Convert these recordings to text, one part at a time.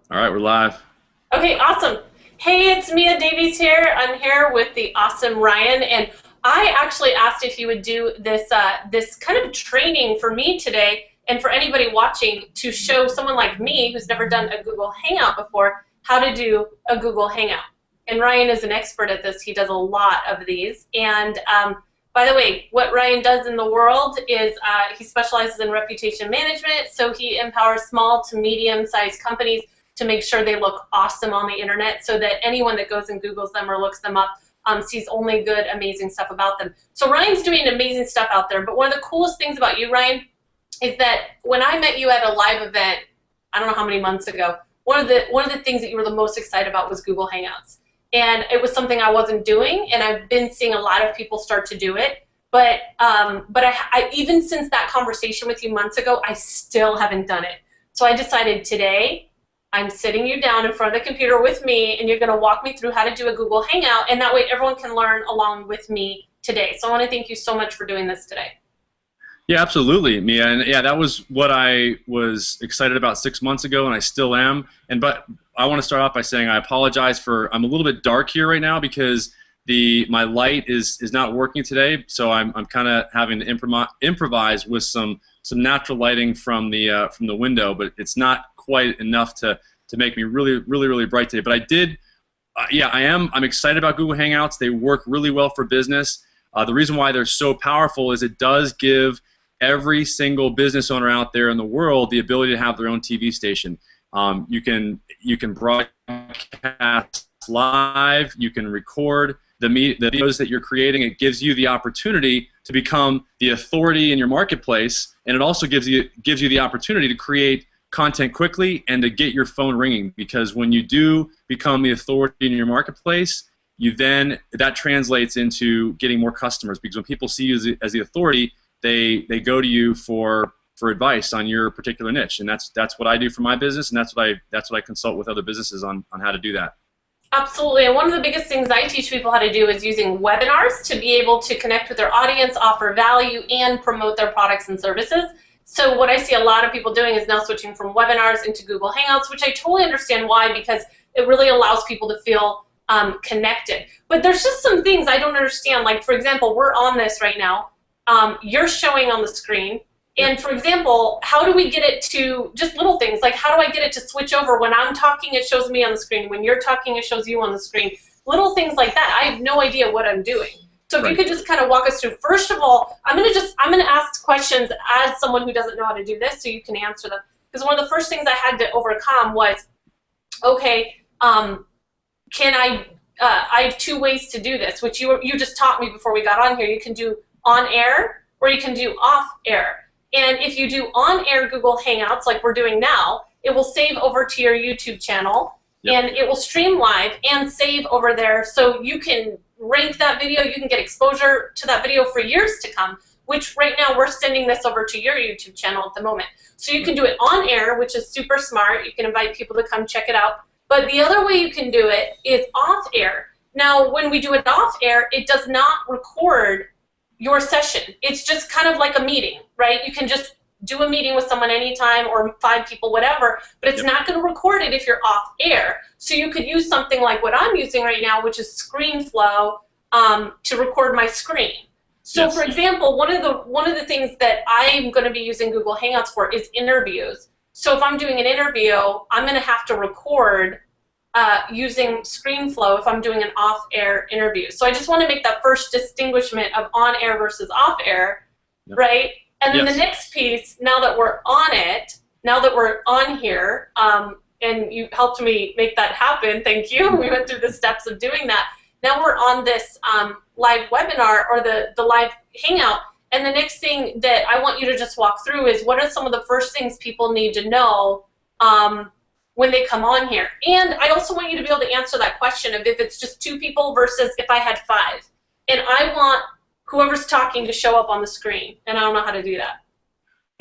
All right, we're live. Okay, awesome. Hey, it's Mia Davies here. I'm here with the awesome Ryan, and I actually asked if you would do this kind of training for me today, and for anybody watching, to show someone like me who's never done a Google Hangout before how to do a Google Hangout. And Ryan is an expert at this. He does a lot of these. And by the way, what Ryan does in the world is he specializes in reputation management, so he empowers small to medium-sized companies to make sure they look awesome on the internet, so that anyone that goes and Googles them or looks them up sees only good, amazing stuff about them. So Ryan's doing amazing stuff out there, but one of the coolest things about you, Ryan, is that when I met you at a live event, I don't know how many months ago, one of the things that you were the most excited about was Google Hangouts. And it was something I wasn't doing, and I've been seeing a lot of people start to do it. But I even since that conversation with you months ago, I still haven't done it. So I decided today, I'm sitting you down in front of the computer with me, and you're going to walk me through how to do a Google Hangout, and that way everyone can learn along with me today. So I want to thank you so much for doing this today. Yeah, absolutely, Mia. And yeah, that was what I was excited about 6 months ago, and I still am. But I want to start off by saying I apologize for I'm a little bit dark here right now because my light is not working today. So I'm kind of having to improvise with some natural lighting from the window, but it's not quite enough to make me really bright today. But I did, yeah, I'm excited about Google Hangouts. They work really well for business. The reason why they're so powerful is it does give every single business owner out there in the world the ability to have their own TV station. You can broadcast live. You can record the videos that you're creating. It gives you the opportunity to become the authority in your marketplace, and it also gives you the opportunity to create content quickly and to get your phone ringing, because when you do become the authority in your marketplace, that translates into getting more customers, because when people see you as the authority, they go to you for advice on your particular niche. And that's what I do for my business, and that's what I consult with other businesses on how to do that. Absolutely, and one of the biggest things I teach people how to do is using webinars to be able to connect with their audience, offer value, and promote their products and services. So what I see a lot of people doing is now switching from webinars into Google Hangouts, which I totally understand why, because it really allows people to feel connected. But there's just some things I don't understand. Like, for example, we're on this right now. You're showing on the screen. And for example, how do we get it to, just little things, like how do I get it to switch over? When I'm talking, it shows me on the screen. When you're talking, it shows you on the screen. Little things like that. I have no idea what I'm doing. So if you could just kind of walk us through. First of all, I'm gonna ask questions as someone who doesn't know how to do this, so you can answer them. Because one of the first things I had to overcome was, okay, I have two ways to do this, which you just taught me before we got on here. You can do on air or you can do off air. And if you do on-air Google Hangouts like we're doing now, it will save over to your YouTube channel, and it will stream live and save over there, so you can rank that video, you can get exposure to that video for years to come, which right now we're sending this over to your YouTube channel at the moment. So you can do it on air, which is super smart. You can invite people to come check it out. But the other way you can do it is off air. Now, when we do it off air, it does not record your session. It's just kind of like a meeting, right? You can just do a meeting with someone anytime, or 5 people, whatever, but it's not going to record it if you're off air. So you could use something like what I'm using right now, which is ScreenFlow, to record my screen. So for example, one of the things that I'm going to be using Google Hangouts for is interviews. So if I'm doing an interview, I'm going to have to record using ScreenFlow if I'm doing an off-air interview. So I just want to make that first distinguishment of on-air versus off-air, right? And then the next piece, now that we're on it, now that we're on here, and you helped me make that happen, thank you. We went through the steps of doing that. Now we're on this live webinar, or the live hangout, and the next thing that I want you to just walk through is, what are some of the first things people need to know when they come on here? And I also want you to be able to answer that question of if it's just 2 people versus if I had 5. And I want whoever's talking to show up on the screen, and I don't know how to do that.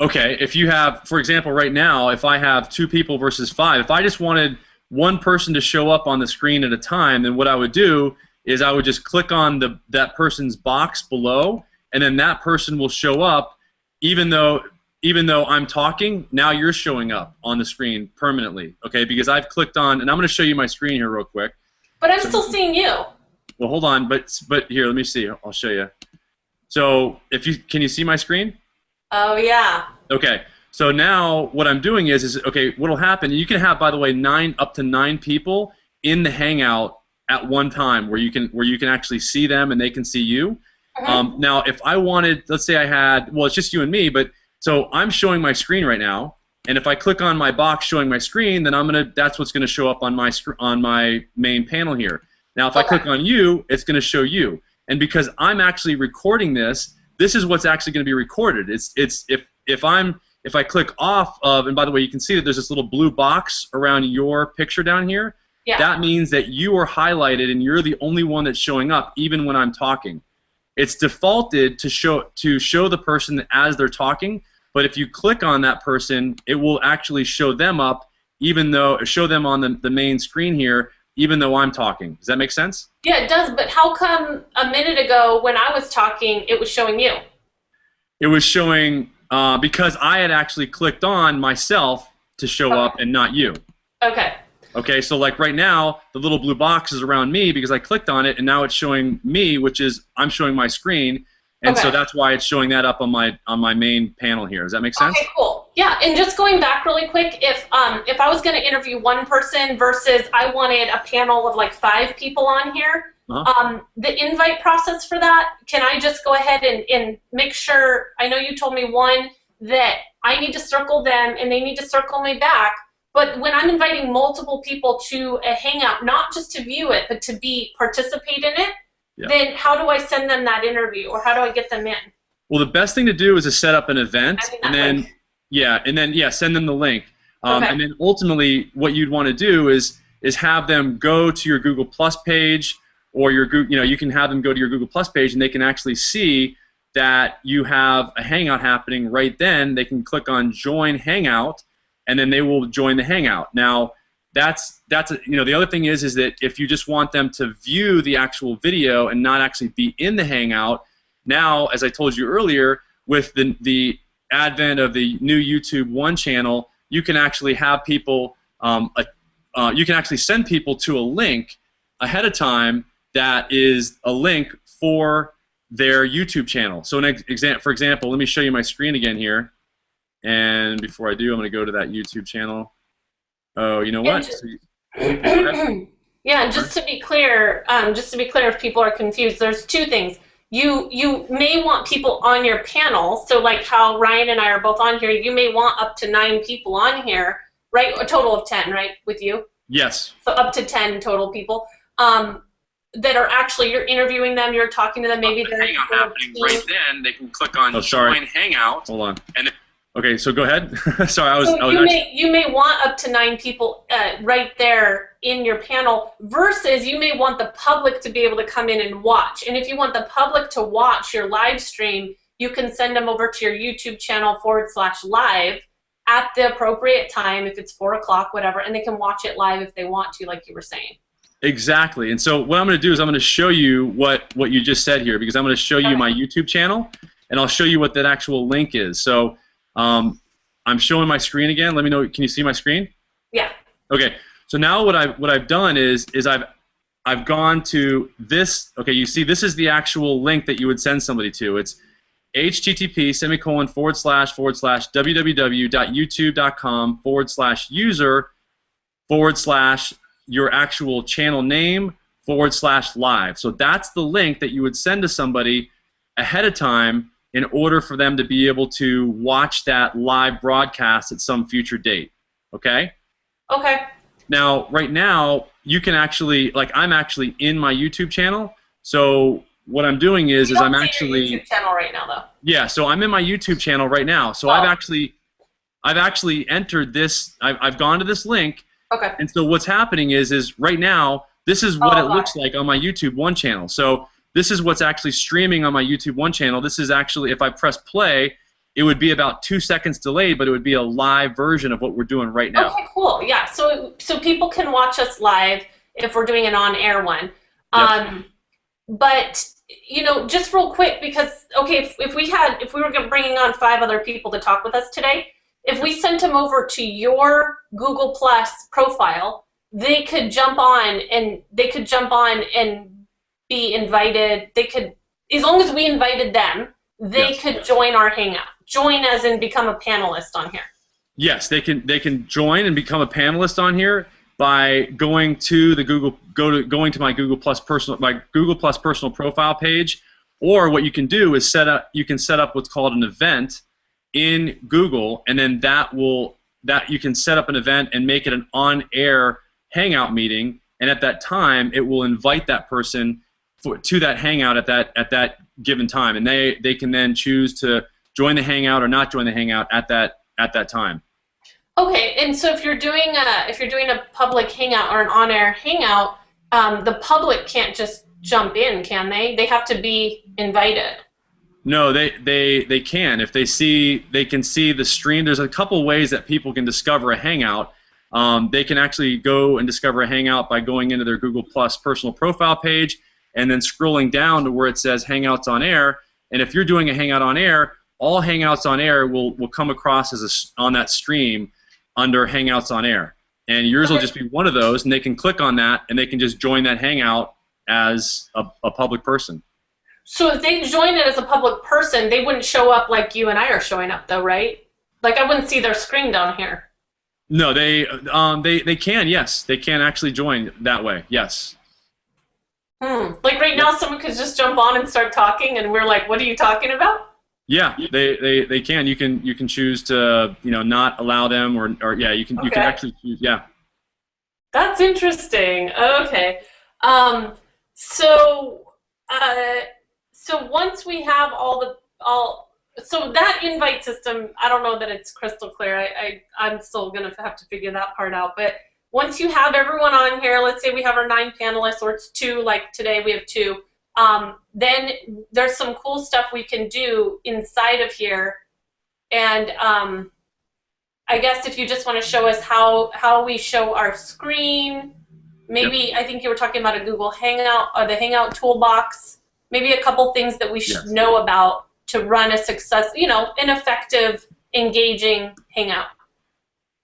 Okay, if you have, for example, right now, if I have 2 people versus 5, if I just wanted one person to show up on the screen at a time, then what I would do is I would just click on that person's box below, and then that person will show up, even though even though I'm talking, now you're showing up on the screen permanently, okay? Because I've clicked on, and I'm going to show you my screen here real quick. But I'm still seeing you. Well, hold on, but here, let me see. I'll show you. So can you see my screen? Oh yeah. Okay. So now what I'm doing is okay. What'll happen? You can have, by the way, up to nine people in the Hangout at one time, where you can actually see them and they can see you. Now, if I wanted, let's say I had, well, it's just you and me, but so I'm showing my screen right now, and if I click on my box showing my screen, then that's what's gonna show up on my main panel here. Now, if I click on you, it's gonna show you, and because I'm actually recording this, this is what's actually gonna be recorded. If I click off of, and by the way, you can see that there's this little blue box around your picture down here. Yeah. That means that you are highlighted and you're the only one that's showing up, even when I'm talking. It's defaulted to show the person as they're talking, but if you click on that person, it will actually show them up, show them on the main screen here, even though I'm talking. Does that make sense? Yeah, it does, but how come a minute ago when I was talking, it was showing you? It was showing because I had actually clicked on myself to show up and not you. Okay. Okay, so like right now, the little blue box is around me because I clicked on it, and now it's showing me, which is I'm showing my screen, and so that's why it's showing that up on my main panel here. Does that make sense? Okay, cool. Yeah, and just going back really quick, if I was going to interview one person versus I wanted a panel of like 5 people on here, the invite process for that, can I just go ahead and make sure, I know you told me one, that I need to circle them and they need to circle me back, but when I'm inviting multiple people to a Hangout, not just to view it, but to participate in it, then how do I send them that interview, or how do I get them in? Well, the best thing to do is to set up an event, and then send them the link. And then ultimately, what you'd want to do is have them go to your Google Plus page, or you can have them go to your Google Plus page, and they can actually see that you have a Hangout happening right then. They can click on Join Hangout, and then they will join the Hangout. Now, the other thing is that if you just want them to view the actual video and not actually be in the Hangout, now, as I told you earlier, with the advent of the new YouTube One channel, you can actually have people, you can actually send people to a link ahead of time that is a link for their YouTube channel. So, for example, let me show you my screen again here. And before I do, I'm going to go to that YouTube channel. Oh, you know what? Yeah, just to be clear, if people are confused, there's 2 things. You may want people on your panel, so like how Ryan and I are both on here, you may want up to 9 people on here, right? A total of 10, right, with you? Yes. So up to 10 total people that are actually, you're interviewing them, you're talking to them, maybe they're Hangout happening right then, they can click on Join Hangout. Hold on. And okay, so go ahead. Sorry, you may want up to 9 people right there in your panel, versus you may want the public to be able to come in and watch. And if you want the public to watch your live stream, you can send them over to your YouTube channel /live at the appropriate time, if it's 4 o'clock, whatever, and they can watch it live if they want to, like you were saying. Exactly. And so what I'm going to do is I'm going to show you what you just said here, because I'm going to show you my YouTube channel, and I'll show you what that actual link is. So I'm showing my screen again. Let me know. Can you see my screen? Yeah. Okay. So now what I've done is I've gone to this. Okay. You see, this is the actual link that you would send somebody to. It's http://www.youtube.com/user/ your actual channel name /live. So that's the link that you would send to somebody ahead of time in order for them to be able to watch that live broadcast at some future date. Okay? Okay. Now, right now, you can actually, like, I'm actually in my YouTube channel. So what I'm doing is I'm actually your YouTube channel right now, though. Yeah. So I'm in my YouTube channel right now. So I've actually entered this. I've gone to this link. Okay. And so what's happening is right now, this is what it looks like on my YouTube One channel. So this is what's actually streaming on my YouTube One channel. This is actually, if I press play, it would be about 2 seconds delayed, but it would be a live version of what we're doing right now. Okay, cool. Yeah, so people can watch us live if we're doing an on-air one. Yep. But just real quick, because okay, if we were bringing on 5 other people to talk with us today, if we sent them over to your Google Plus profile, they could jump on and be invited. They could, as long as we invited them, they Yes. could join our Hangout. Join as in become a panelist on here. Yes, they can join and become a panelist on here by going to the going to my Google Plus personal profile page, or what you can do is you can set up what's called an event in Google, and then that you can set up an event and make it an on-air Hangout meeting, and at that time it will invite that person to that Hangout at that given time, and they can then choose to join the Hangout or not join the Hangout at that time. Okay, and so if you're doing a public Hangout or an on-air Hangout, the public can't just jump in, can they? They have to be invited. No, they can. If they can see the stream. There's a couple ways that people can discover a Hangout. They can actually go and discover a Hangout by going into their Google Plus personal profile page and then scrolling down to where it says Hangouts on Air. And if you're doing a Hangout on Air, all Hangouts on Air will come across on that stream under Hangouts on Air. And yours will just be one of those, and they can click on that, and they can just join that Hangout as a public person. So if they join it as a public person, they wouldn't show up like you and I are showing up, though, right? Like I wouldn't see their screen down here. No, they can, yes. They can actually join that way, yes. Like right now, someone could just jump on and start talking, and we're like, what are you talking about? Yeah, they can. You can choose to not allow them, or yeah, you can actually choose. Yeah. That's interesting. Okay. So once we have so that invite system, I don't know that it's crystal clear. I'm still gonna have to figure that part out. But once you have everyone on here, let's say we have our 9 panelists, or it's 2, like today we have 2. Then there's some cool stuff we can do inside of here, and I guess if you just want to show us how we show our screen, maybe. Yep. I think you were talking about a Google Hangout or the Hangout toolbox. Maybe a couple things that we should know about to run an effective, engaging Hangout.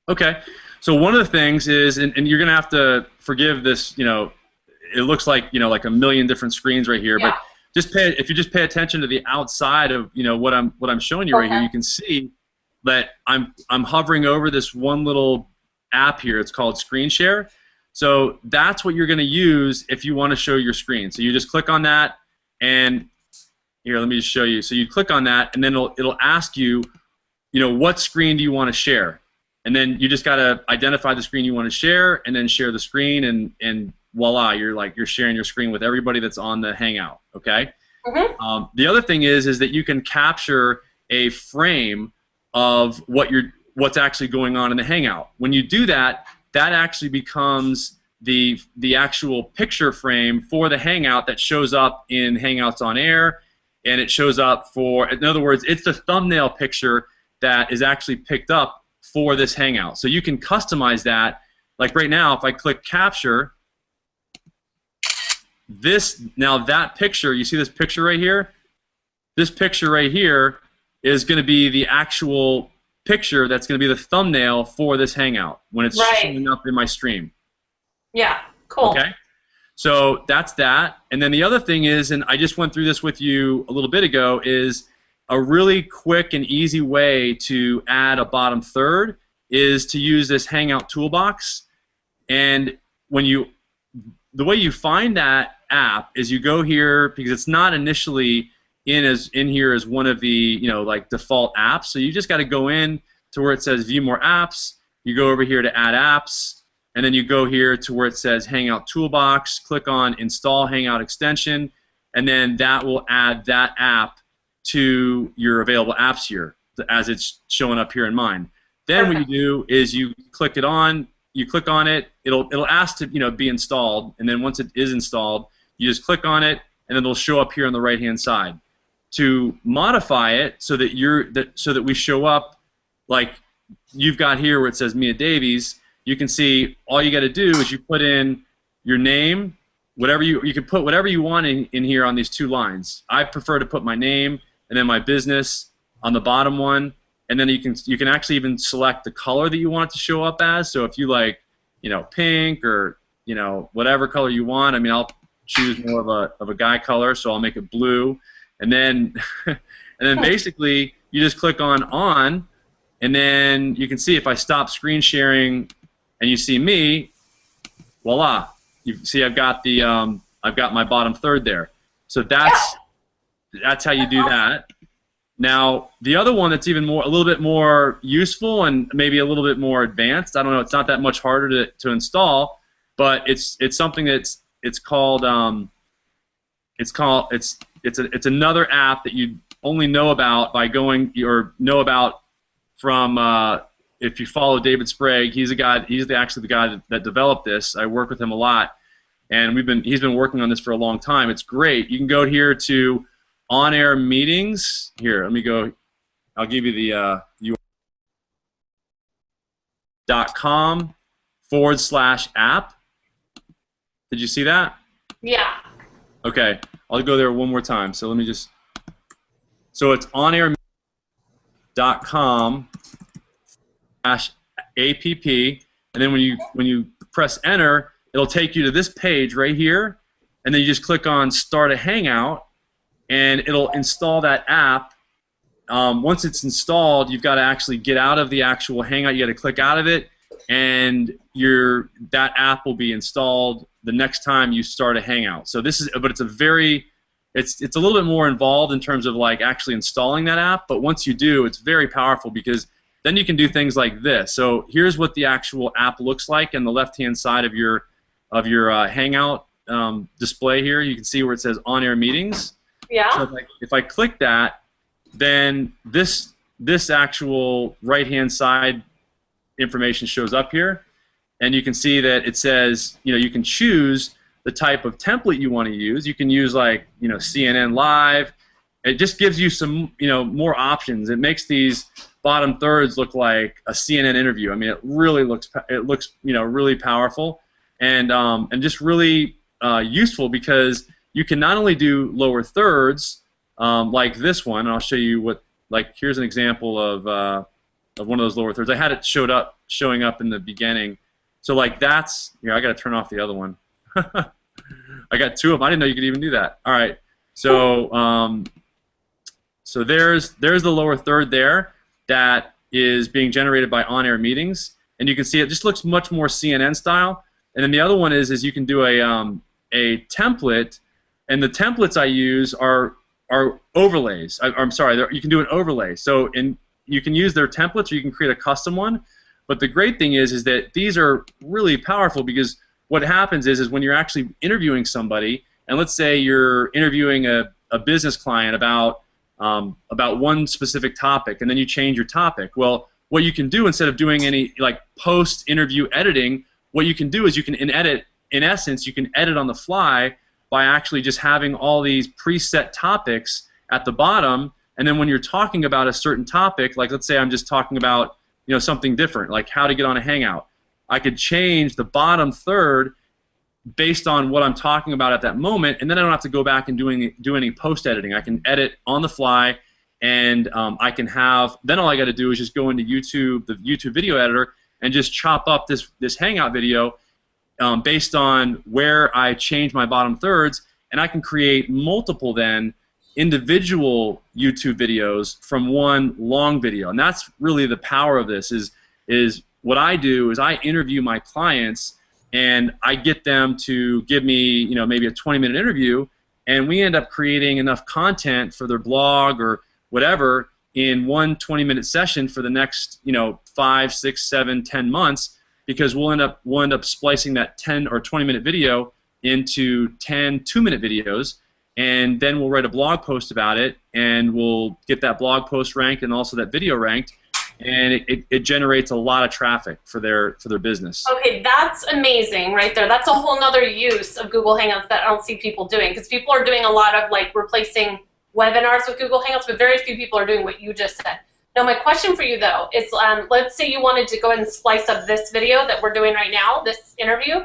Okay, so one of the things is, and you're gonna have to forgive this, it looks like like a million different screens right here, but if you just pay attention to the outside of what I'm showing you right here, you can see that I'm hovering over this one little app here. It's called Screen Share. So that's what you're going to use if you want to show your screen. So you just click on that, and here, let me just show you. So you click on that, and then it'll ask you, what screen do you want to share, and then you just got to identify the screen you want to share, and then share the screen, and voila, you're sharing your screen with everybody that's on the Hangout. Okay. Mm-hmm. The other thing is that you can capture a frame of what's actually going on in the Hangout. When you do that, that actually becomes the actual picture frame for the Hangout that shows up in Hangouts on Air, and it shows up in other words, it's the thumbnail picture that is actually picked up for this Hangout. So you can customize that. Like right now, if I click capture, that picture, you see this picture right here? This picture right here is going to be the actual picture that's going to be the thumbnail for this Hangout when it's showing up in my stream. Yeah, cool. Okay, so that's that. And then the other thing is, and I just went through this with you a little bit ago, is a really quick and easy way to add a bottom third is to use this Hangout toolbox. And the way you find that app is you go here, because it's not initially in here as one of the like default apps. So you just got to go in to where it says View More Apps. You go over here to Add Apps, and then you go here to where it says Hangout Toolbox. Click on Install Hangout Extension, and then that will add that app to your available apps here as it's showing up here in mine. Then what you do is you click on it. It'll ask to be installed, and then once it is installed, you just click on it, and then it'll show up here on the right-hand side. To modify it so that we show up like you've got here where it says Mia Davies, you can see all you got to do is you put in your name, whatever you can put whatever you want in here on these two lines. I prefer to put my name and then my business on the bottom one, and then you can actually even select the color that you want it to show up as. So if you like, pink or whatever color you want. I mean, I'll choose more of a guy color, so I'll make it blue, and then and then basically you just click on, and then you can see if I stop screen sharing, and you see me, voila. You see I've got my bottom third there. So that's how you do that. Now the other one that's a little bit more useful and maybe a little bit more advanced. I don't know. It's not that much harder to install, but it's something it's another app that you only know about by going or know about from if you follow David Sprague. He's actually the guy that developed this. I work with him a lot, and he's been working on this for a long time. It's great. You can go here to on-air meetings. Here, let me go. I'll give you the .com/app. Did you see that? Yeah. Okay, I'll go there one more time. So let me just. So it's onair.com/app, and then when you press enter, it'll take you to this page right here, and then you just click on Start a Hangout, and it'll install that app. Once it's installed, you've got to actually get out of the actual Hangout. You got to click out of it, and that app will be installed the next time you start a Hangout. So it's a little bit more involved in terms of like actually installing that app. But once you do, it's very powerful because then you can do things like this. So here's what the actual app looks like on the left-hand side of your Hangout display here. You can see where it says On-Air Meetings. Yeah. So if I click that, then this actual right-hand side information shows up here, and you can see that it says you can choose the type of template you want to use. You can use like CNN Live. It just gives you some more options. It makes these bottom thirds look like a CNN interview. I mean, it looks really powerful and just really useful because you can not only do lower thirds like this one. And I'll show you here's an example of one of those lower thirds. I had it showing up in the beginning. So like that's I got to turn off the other one. I got two of them. I didn't know you could even do that. All right. So so there's the lower third there that is being generated by on-air meetings, and you can see it just looks much more CNN style. And then the other one is you can do a template, and the templates I use are overlays. I'm sorry, you can do an overlay. So you can use their templates, or you can create a custom one. But the great thing is that these are really powerful because what happens is when you're actually interviewing somebody, and let's say you're interviewing a business client about one specific topic, and then you change your topic. Well, what you can do instead of doing any like post-interview editing, what you can do is you can in essence, you can edit on the fly by actually just having all these preset topics at the bottom, and then when you're talking about a certain topic, like let's say I'm just talking about something different, like how to get on a Hangout, I could change the bottom third based on what I'm talking about at that moment, and then I don't have to go back and do any post-editing. I can edit on the fly, and I can have, then all I got to do is just go into YouTube, the YouTube video editor, and just chop up this Hangout video based on where I change my bottom thirds, and I can create multiple then individual YouTube videos from one long video. And that's really the power of this is what I do is I interview my clients, and I get them to give me maybe a 20-minute interview, and we end up creating enough content for their blog or whatever in one 20-minute session for the next 5, 6, 7, 10 months, because we'll end up splicing that 10 or 20-minute video into 10 2-minute videos, and then we'll write a blog post about it, and we'll get that blog post ranked and also that video ranked, and it generates a lot of traffic for their business. Okay, that's amazing right there. That's a whole nother use of Google Hangouts that I don't see people doing, because people are doing a lot of like replacing webinars with Google Hangouts, but very few people are doing what you just said. Now my question for you though is let's say you wanted to go ahead and splice up this video that we're doing right now, this interview.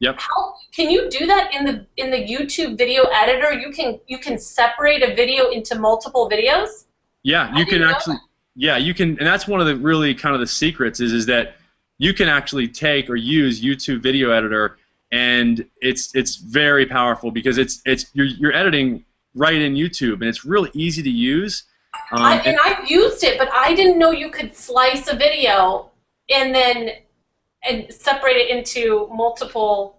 Yep. How can you do that in the YouTube video editor? You can separate a video into multiple videos? Yeah, I you can didn't know actually. Yeah, you can, and that's one of the really kind of the secrets is that you can actually take or use YouTube Video Editor, and it's very powerful because you're editing right in YouTube, and it's really easy to use. And I've used it, but I didn't know you could slice a video and then separate it into multiple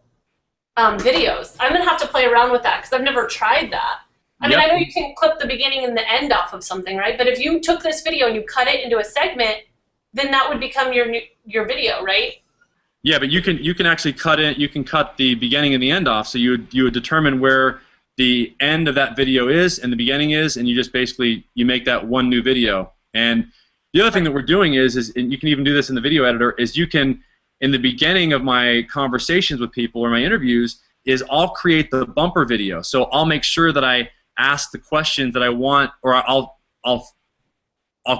videos. I'm gonna have to play around with that because I've never tried that. I mean, yep. I know you can clip the beginning and the end off of something, right? But if you took this video and you cut it into a segment, then that would become your video, right? Yeah, but you can actually cut it. You can cut the beginning and the end off. So you would determine where the end of that video is and the beginning is, and you just basically you make that one new video. And the other thing that we're doing is and you can even do this in the video editor, is you can, in the beginning of my conversations with people or my interviews, is I'll create the bumper video. So I'll make sure that I ask the questions that I want, or I'll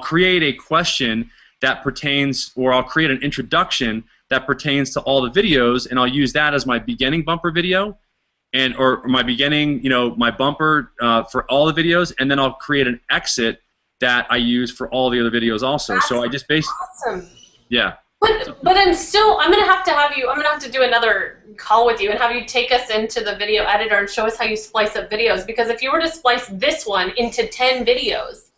create a question that pertains, or I'll create an introduction that pertains to all the videos, and I'll use that as my beginning bumper video, or my beginning, my bumper for all the videos, and then I'll create an exit that I use for all the other videos also. That's so I just basically, awesome. yeah. But I'm gonna have to do another call with you and have you take us into the video editor and show us how you splice up videos, because if you were to splice this one into 10 videos,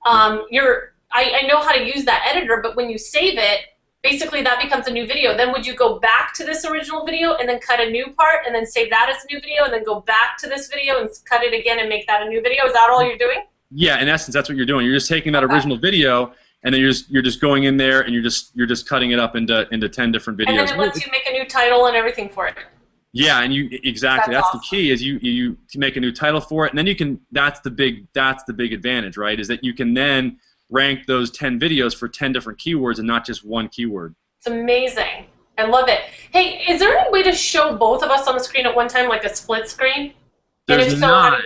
I know how to use that editor, but when you save it, basically that becomes a new video. Then would you go back to this original video and then cut a new part and then save that as a new video and then go back to this video and cut it again and make that a new video? Is that all you're doing? Yeah, in essence, that's what you're doing. You're just taking that original video, and then you're just going in there and you're just cutting it up into 10 different videos. And then it lets you make a new title and everything for it. Yeah, and exactly that's awesome. the key, is you can make a new title for it, and then you can. That's the big advantage, right? Is that you can then rank those 10 videos for 10 different keywords and not just one keyword. It's amazing. I love it. Hey, is there any way to show both of us on the screen at one time, like a split screen? There's not.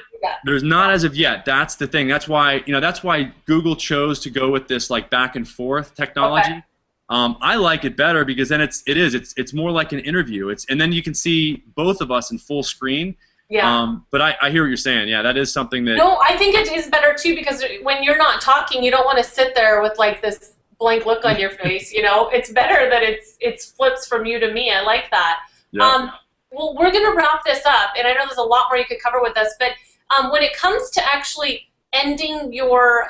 There's not as of yet. That's the thing. That's why Google chose to go with this like back and forth technology. Okay. I like it better because then it's more like an interview. And then you can see both of us in full screen. Yeah. But I hear what you're saying. Yeah, that is something that. No, I think it is better too, because when you're not talking, you don't want to sit there with like this blank look on your face. It's better that it's flips from you to me. I like that. Yeah. Well, we're going to wrap this up, and I know there's a lot more you could cover with us, but when it comes to actually ending your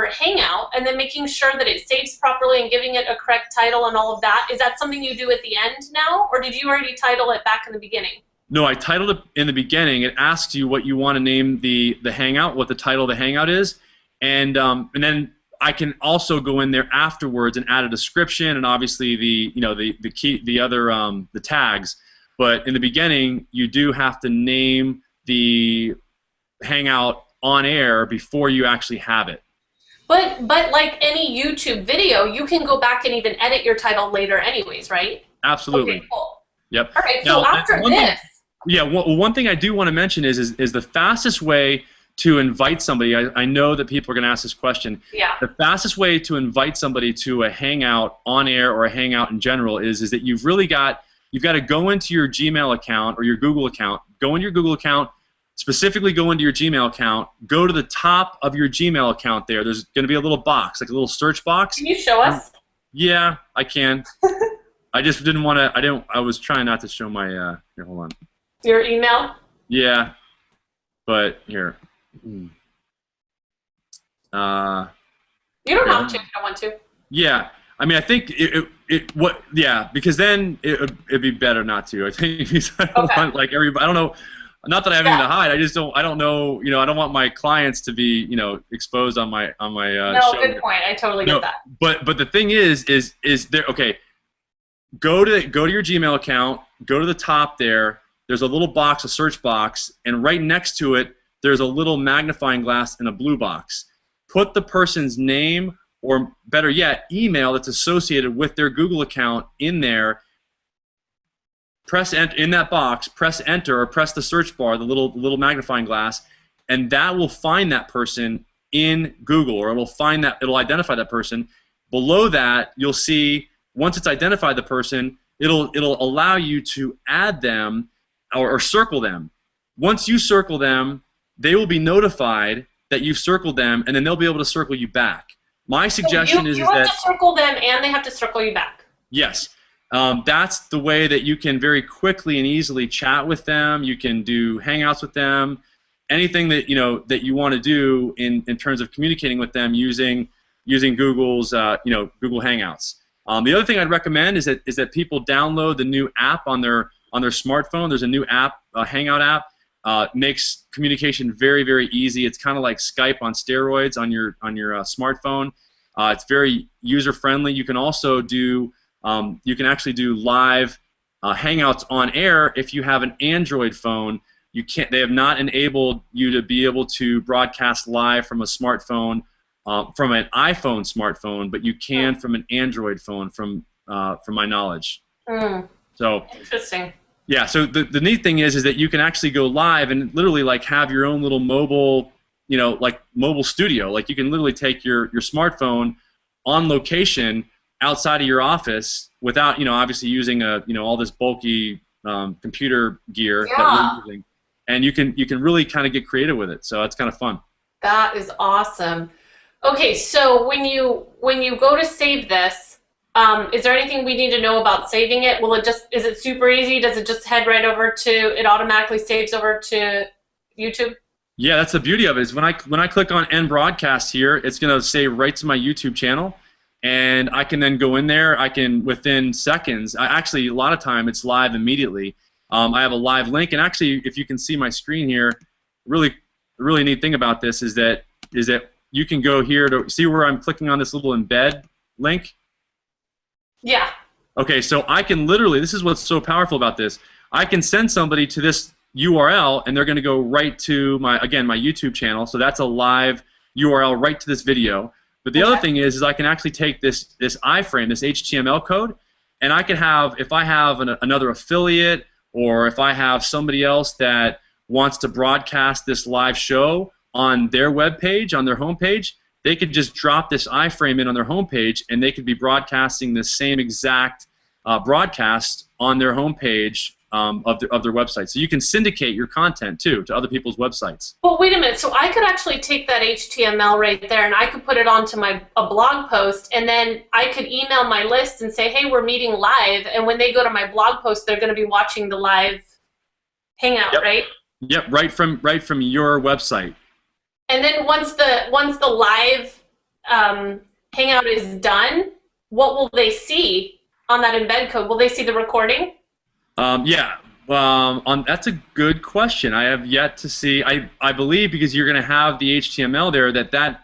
Hangout and then making sure that it saves properly and giving it a correct title and all of that, is that something you do at the end now, or did you already title it back in the beginning? No, I titled it in the beginning. It asks you what you want to name the Hangout, what the title of the Hangout is, and then I can also go in there afterwards and add a description and obviously the tags. But in the beginning, you do have to name the Hangout on air before you actually have it. But like any YouTube video, you can go back and even edit your title later anyways, right? Absolutely. Okay, cool. Yep. All right, so after this... one thing I do want to mention is the fastest way to invite somebody, I know that people are going to ask this question. Yeah. The fastest way to invite somebody to a Hangout on air or a Hangout in general is that you've got to go into your Gmail account or your Google account. Go into your Google account, specifically go into your Gmail account. Go to the top of your Gmail account there. There's going to be a little box, like a little search box. Can you show us? Yeah, I can. I just didn't want to. I was trying not to show my. Here, hold on. Your email? Yeah, but here. You don't have to if you don't want to. Yeah. I mean, I think because then it'd be better not to. I think because I don't want like everybody. I don't know. Not that I have anything to hide. I just don't. I don't know. I don't want my clients to be exposed on my No, show. good point. I totally get that. But the thing is there. Okay. Go to your Gmail account. Go to the top there. There's a little box, a search box, and right next to it, there's a little magnifying glass in a blue box. Put the person's name, or better yet, email that's associated with their Google account in there. Press enter in that box. Press enter or press the search bar, the little magnifying glass, and that will find that person in Google, or it'll identify that person. Below that, you'll see once it's identified the person, it'll allow you to add them or circle them. Once you circle them, they will be notified that you've circled them, and then they'll be able to circle you back. My suggestion you is have that to circle them, and they have to circle you back. yes, that's the way that you can very quickly and easily chat with them. You can do Hangouts with them, anything that that you want to do in terms of communicating with them using Google's Google Hangouts. The other thing I'd recommend is that people download the new app on their smartphone. There's a new app, a Hangout app. Makes communication very, very easy. It's kind of like Skype on steroids on your smartphone. It's very user friendly. You can also do you can actually do live Hangouts on air if you have an Android phone. You can't. They have not enabled you to be able to broadcast live from a smartphone, from an iPhone smartphone, but you can from an Android phone, from my knowledge. So interesting. Yeah, so the neat thing is that you can actually go live and literally like have your own little mobile, like mobile studio. Like you can literally take your smartphone on location outside of your office without, obviously using all this bulky computer gear that we're using, and you can really kind of get creative with it. So it's kind of fun. That is awesome. Okay, so when you go to save this, is there anything we need to know about saving it? Is it super easy? Does it just head right over to, it automatically saves over to YouTube? Yeah, that's the beauty of it, is when I click on End Broadcast here, it's going to save right to my YouTube channel, and I can then go in there. I can, within seconds, actually a lot of time it's live immediately. I have a live link, and actually if you can see my screen here, really neat thing about this is that you can go here to see where I'm clicking on this little embed link. Yeah. Okay, so I can literally, this is what's so powerful about this, I can send somebody to this URL and they're going to go right to my YouTube channel, so that's a live URL right to this video. But the other thing is I can actually take this iframe, this HTML code, and I can have, if I have another affiliate, or if I have somebody else that wants to broadcast this live show on their web page, on their homepage, they could just drop this iframe in on their homepage, and they could be broadcasting the same exact broadcast on their homepage of their website. So you can syndicate your content too to other people's websites. Well, wait a minute. So I could actually take that HTML right there, and I could put it onto a blog post, and then I could email my list and say, "Hey, we're meeting live," and when they go to my blog post, they're going to be watching the live Hangout, right? Yep, right from your website. And then once the live Hangout is done, what will they see on that embed code? Will they see the recording? That's a good question. I have yet to see. I believe, because you're going to have the HTML there, that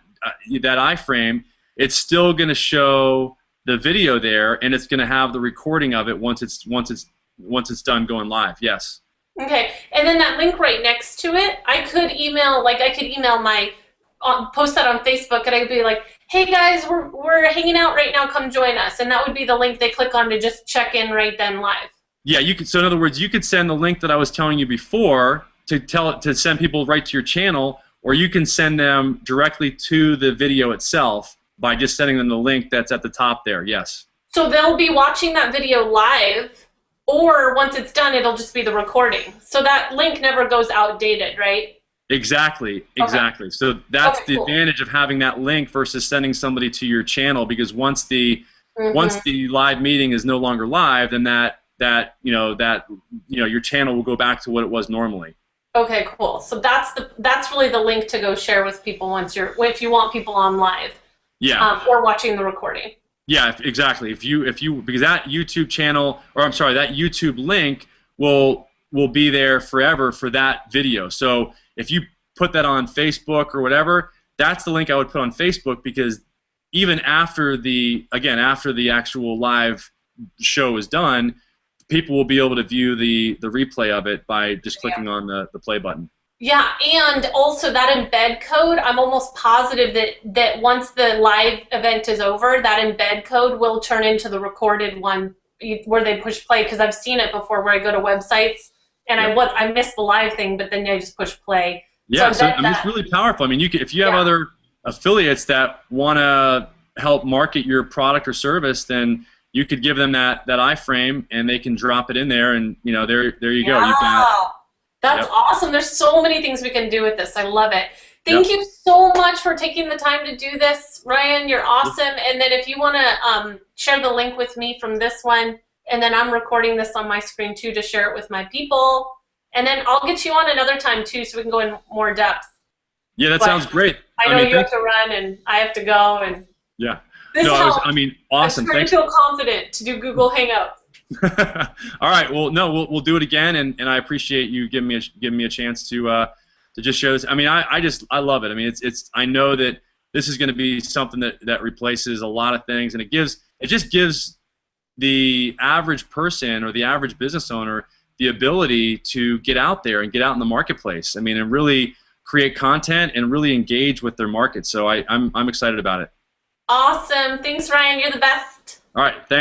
iframe, it's still going to show the video there, and it's going to have the recording of it once it's done going live. Yes. Okay, and then that link right next to it, I could email post that on Facebook, and I could be like, "Hey guys, we're hanging out right now, come join us," and that would be the link they click on to just check in right then live. Yeah, you could. So in other words, you could send the link that I was telling you before to send people right to your channel, or you can send them directly to the video itself by just sending them the link that's at the top there. Yes. So they'll be watching that video live. Or once it's done, it'll just be the recording. So that link never goes outdated, right? Exactly. Okay. So that's the advantage of having that link versus sending somebody to your channel, because once the live meeting is no longer live, then your channel will go back to what it was normally. Okay, cool. So that's really the link to go share with people if you want people on live. Yeah. Or watching the recording. Yeah, exactly. Because that YouTube channel, or I'm sorry, that YouTube link will be there forever for that video. So if you put that on Facebook or whatever, that's the link I would put on Facebook, because even after the actual live show is done, people will be able to view the replay of it by just clicking on the play button. Yeah, and also that embed code, I'm almost positive that once the live event is over, that embed code will turn into the recorded one where they push play, because I've seen it before where I go to websites and I miss the live thing, but then I just push play. Yeah, so it's really powerful. I mean, if you have other affiliates that want to help market your product or service, then you could give them that iframe, and they can drop it in there, and there you go. Yeah. You've got. That's Yep. awesome. There's so many things we can do with this. I love it. Thank Yep. you so much for taking the time to do this, Ryan. You're awesome. And then if you want to share the link with me from this one, and then I'm recording this on my screen too to share it with my people. And then I'll get you on another time too so we can go in more depth. Yeah, that But sounds great. I know you have to run and I have to go. And yeah. this helps. Awesome. I'm starting to feel confident to do Google Hangouts. All right. Well, no, we'll do it again, and I appreciate you giving me a chance to just show this. I mean, I love it. I mean, it's I know that this is going to be something that replaces a lot of things, and it just gives the average person or the average business owner the ability to get out there and get out in the marketplace. I mean, and really create content and really engage with their market. So I'm excited about it. Awesome. Thanks, Ryan. You're the best. All right. Thanks.